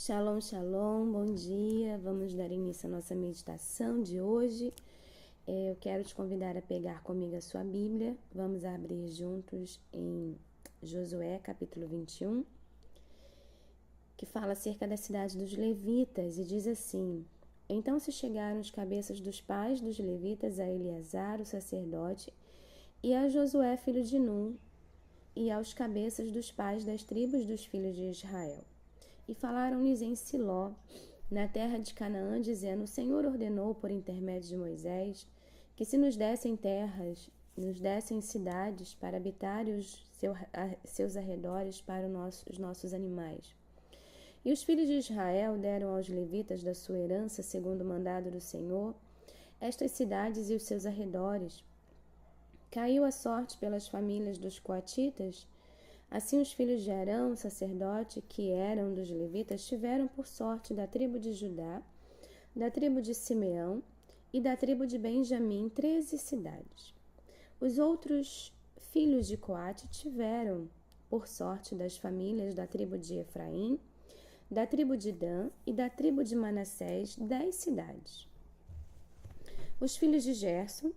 Shalom, shalom, bom dia. Vamos dar início à nossa meditação de hoje. Eu quero te convidar a pegar comigo a sua Bíblia. Vamos abrir juntos em Josué, capítulo 21, que fala acerca da cidade dos levitas e diz assim: Então se chegaram os cabeças dos pais dos levitas a Eleazar, o sacerdote, e a Josué, filho de Nun, e aos cabeças dos pais das tribos dos filhos de Israel. E falaram-lhes em Siló, na terra de Canaã, dizendo: O Senhor ordenou por intermédio de Moisés que se nos dessem terras, nos dessem cidades para habitar e seus arredores para os nossos animais. E os filhos de Israel deram aos levitas da sua herança, segundo o mandado do Senhor, estas cidades e os seus arredores. Caiu a sorte pelas famílias dos coatitas. Assim os filhos de Arão, sacerdote, que eram dos levitas, tiveram por sorte da tribo de Judá, da tribo de Simeão e da tribo de Benjamim 13 cidades. Os outros filhos de Coate tiveram por sorte das famílias da tribo de Efraim, da tribo de Dan e da tribo de Manassés 10 cidades. Os filhos de Gerson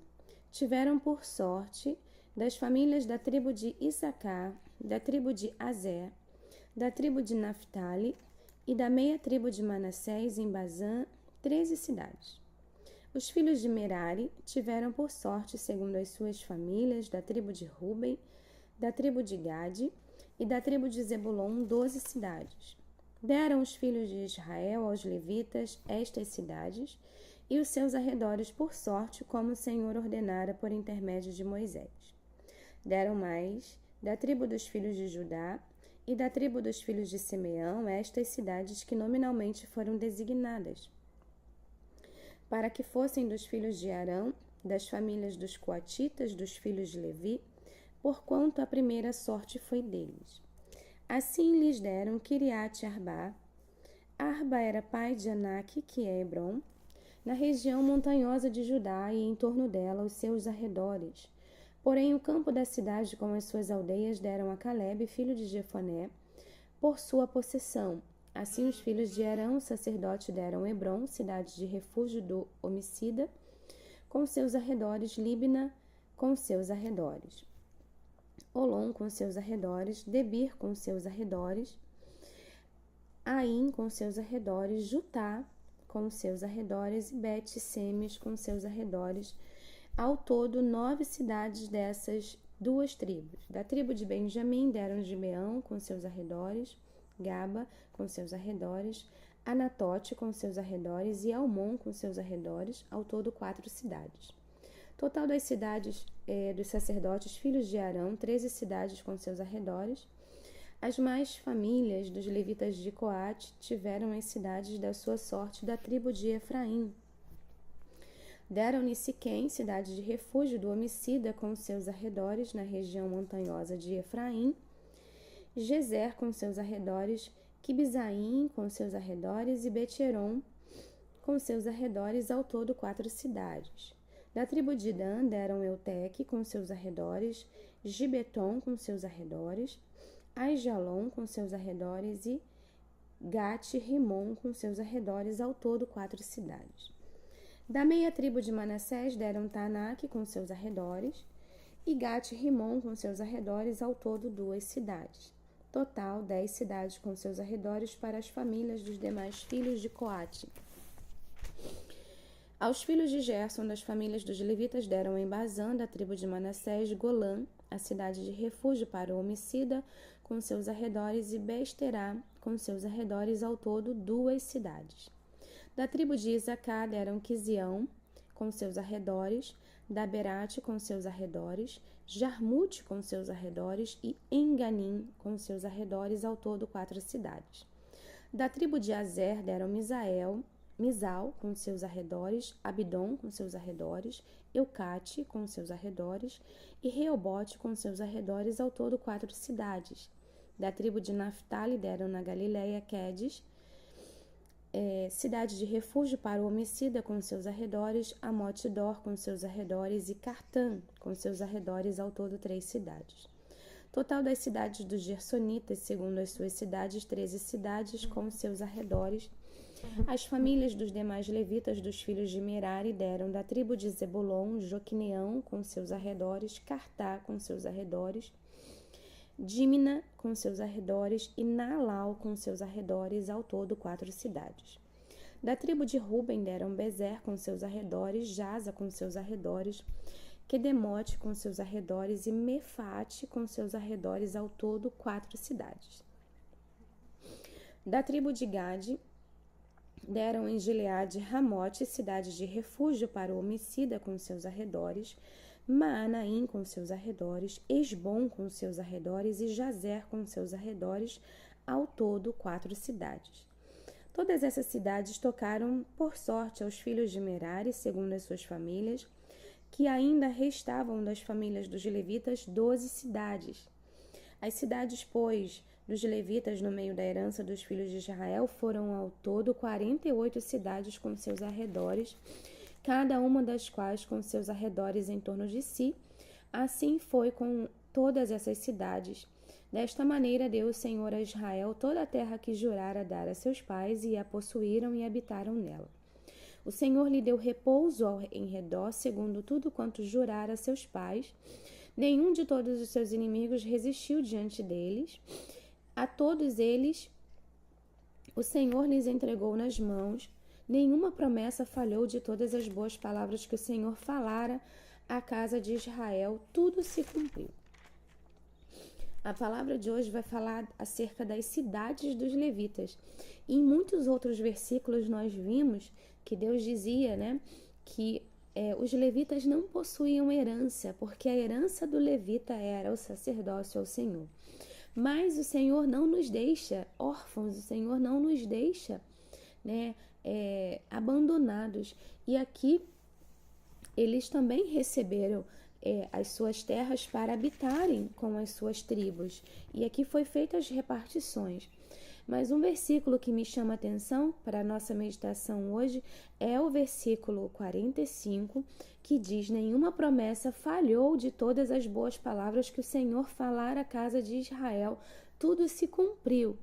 tiveram por sorte das famílias da tribo de Issacar, da tribo de Azer, da tribo de Naphtali e da meia tribo de Manassés em Bazã, 13 cidades. Os filhos de Merari tiveram por sorte, segundo as suas famílias, da tribo de Ruben, da tribo de Gade e da tribo de Zebulon, 12 cidades. Deram os filhos de Israel aos levitas estas cidades e os seus arredores por sorte, como o Senhor ordenara por intermédio de Moisés. Deram mais da tribo dos filhos de Judá e da tribo dos filhos de Simeão estas cidades que nominalmente foram designadas, para que fossem dos filhos de Arão, das famílias dos coatitas, dos filhos de Levi, porquanto a primeira sorte foi deles. Assim lhes deram Kiriat Arba. Arba era pai de Anak, que é Hebron, na região montanhosa de Judá e em torno dela os seus arredores. Porém, o campo da cidade com as suas aldeias deram a Calebe, filho de Jefoné, por sua possessão. Assim, os filhos de Arão, sacerdote, deram Hebron, cidade de refúgio do homicida, com seus arredores, Líbna, com seus arredores, Olom, com seus arredores, Debir, com seus arredores, Aim, com seus arredores, Jutá, com seus arredores, e Bet-Semes, com seus arredores. Ao todo, 9 cidades dessas duas tribos. Da tribo de Benjamim deram Gibeão com seus arredores, Gaba com seus arredores, Anatote com seus arredores e Almon com seus arredores, ao todo 4 cidades. Total das cidades dos sacerdotes filhos de Arão, 13 cidades com seus arredores. As mais famílias dos levitas de Coate tiveram as cidades da sua sorte da tribo de Efraim. Deram-lhe Siquém, cidade de refúgio do homicida, com seus arredores, na região montanhosa de Efraim, Gezer com seus arredores, Quibzaim com seus arredores e Beteron com seus arredores, ao todo 4 cidades. Da tribo de Dan deram Euteque com seus arredores, Gibeton com seus arredores, Aijalon com seus arredores e Gate-Rimon com seus arredores, ao todo 4 cidades. Da meia tribo de Manassés deram Taanac com seus arredores e Gate-Rimon com seus arredores, ao todo 2 cidades. Total, 10 cidades com seus arredores para as famílias dos demais filhos de Coate. Aos filhos de Gerson, das famílias dos levitas, deram em Bazã, da tribo de Manassés, Golã, a cidade de refúgio para o homicida, com seus arredores, e Besterá, com seus arredores, ao todo 2 cidades. Da tribo de Isacar deram Quizião, com seus arredores, Daberate, com seus arredores, Jarmute, com seus arredores, e Enganim, com seus arredores, ao todo 4 cidades. Da tribo de Azer deram Misal, com seus arredores, Abidom, com seus arredores, Eucate, com seus arredores, e Reobote, com seus arredores, ao todo 4 cidades. Da tribo de Naphtali deram na Galileia Quedes, cidade de refúgio para o homicida, com seus arredores, Amot-Dor com seus arredores e Cartã com seus arredores, ao todo 3 cidades. Total das cidades dos Gersonitas, segundo as suas cidades, 13 cidades com seus arredores. As famílias dos demais levitas dos filhos de Merari deram da tribo de Zebulon, Joquineão com seus arredores, Cartá com seus arredores, Dímina com seus arredores e Naalau com seus arredores, ao todo 4 cidades. Da tribo de Ruben deram Bezer com seus arredores, Jaza com seus arredores, Quedemote com seus arredores e Mefaate com seus arredores, ao todo 4 cidades. Da tribo de Gade deram em Gileade Ramote, cidade de refúgio para o homicida com seus arredores, Maanaim com seus arredores, Esbom com seus arredores e Jazer com seus arredores, ao todo 4 cidades. Todas essas cidades tocaram por sorte aos filhos de Merari, segundo as suas famílias, que ainda restavam das famílias dos levitas 12 cidades. As cidades, pois, dos levitas no meio da herança dos filhos de Israel foram ao todo 48 cidades com seus arredores, cada uma das quais com seus arredores em torno de si. Assim foi com todas essas cidades. Desta maneira deu o Senhor a Israel toda a terra que jurara dar a seus pais, e a possuíram e habitaram nela. O Senhor lhe deu repouso em redor, segundo tudo quanto jurara a seus pais. Nenhum de todos os seus inimigos resistiu diante deles. A todos eles o Senhor lhes entregou nas mãos. Nenhuma promessa falhou de todas as boas palavras que o Senhor falara à casa de Israel. Tudo se cumpriu. A palavra de hoje vai falar acerca das cidades dos levitas. E em muitos outros versículos nós vimos que Deus dizia, que os levitas não possuíam herança, porque a herança do levita era o sacerdócio ao Senhor. Mas o Senhor não nos deixa órfãos, o Senhor não nos deixa abandonados. E aqui eles também receberam as suas terras para habitarem com as suas tribos. E aqui foi feitas as repartições. Mas um versículo que me chama a atenção para a nossa meditação hoje é o versículo 45, que diz: nenhuma promessa falhou de todas as boas palavras que o Senhor falara à casa de Israel. Tudo se cumpriu.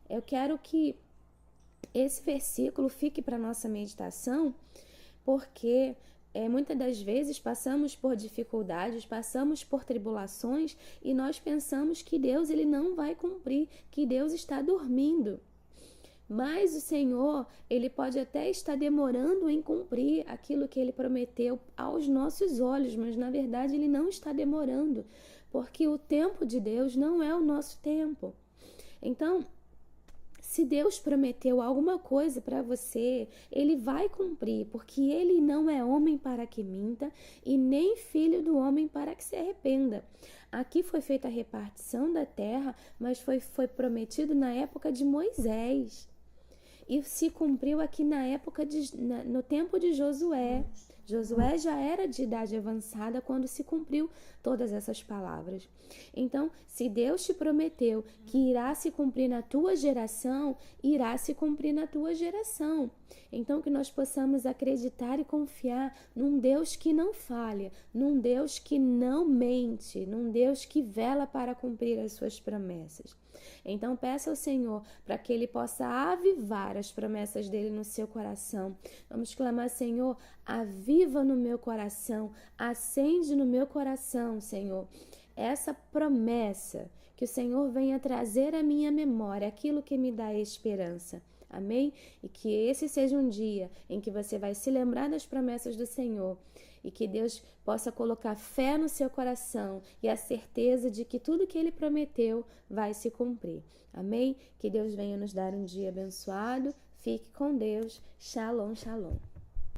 Eu quero que esse versículo fique para a nossa meditação, porque muitas das vezes passamos por dificuldades, passamos por tribulações e nós pensamos que Deus ele não vai cumprir, que Deus está dormindo. Mas o Senhor, ele pode até estar demorando em cumprir aquilo que ele prometeu aos nossos olhos, mas na verdade ele não está demorando, porque o tempo de Deus não é o nosso tempo. Então, se Deus prometeu alguma coisa para você, ele vai cumprir, porque ele não é homem para que minta e nem filho do homem para que se arrependa. Aqui foi feita a repartição da terra, mas foi prometido na época de Moisés. E se cumpriu aqui no tempo de Josué. Josué já era de idade avançada quando se cumpriu todas essas palavras. Então, se Deus te prometeu que irá se cumprir na tua geração, irá se cumprir na tua geração. Então, que nós possamos acreditar e confiar num Deus que não falha, num Deus que não mente, num Deus que vela para cumprir as suas promessas. Então, peça ao Senhor para que Ele possa avivar as promessas dEle no seu coração. Vamos clamar: Senhor, aviva no meu coração, acende no meu coração, Senhor, essa promessa, que o Senhor venha trazer à minha memória aquilo que me dá esperança. Amém? E que esse seja um dia em que você vai se lembrar das promessas do Senhor e que Deus possa colocar fé no seu coração e a certeza de que tudo que Ele prometeu vai se cumprir. Amém? Que Deus venha nos dar um dia abençoado. Fique com Deus. Shalom, shalom.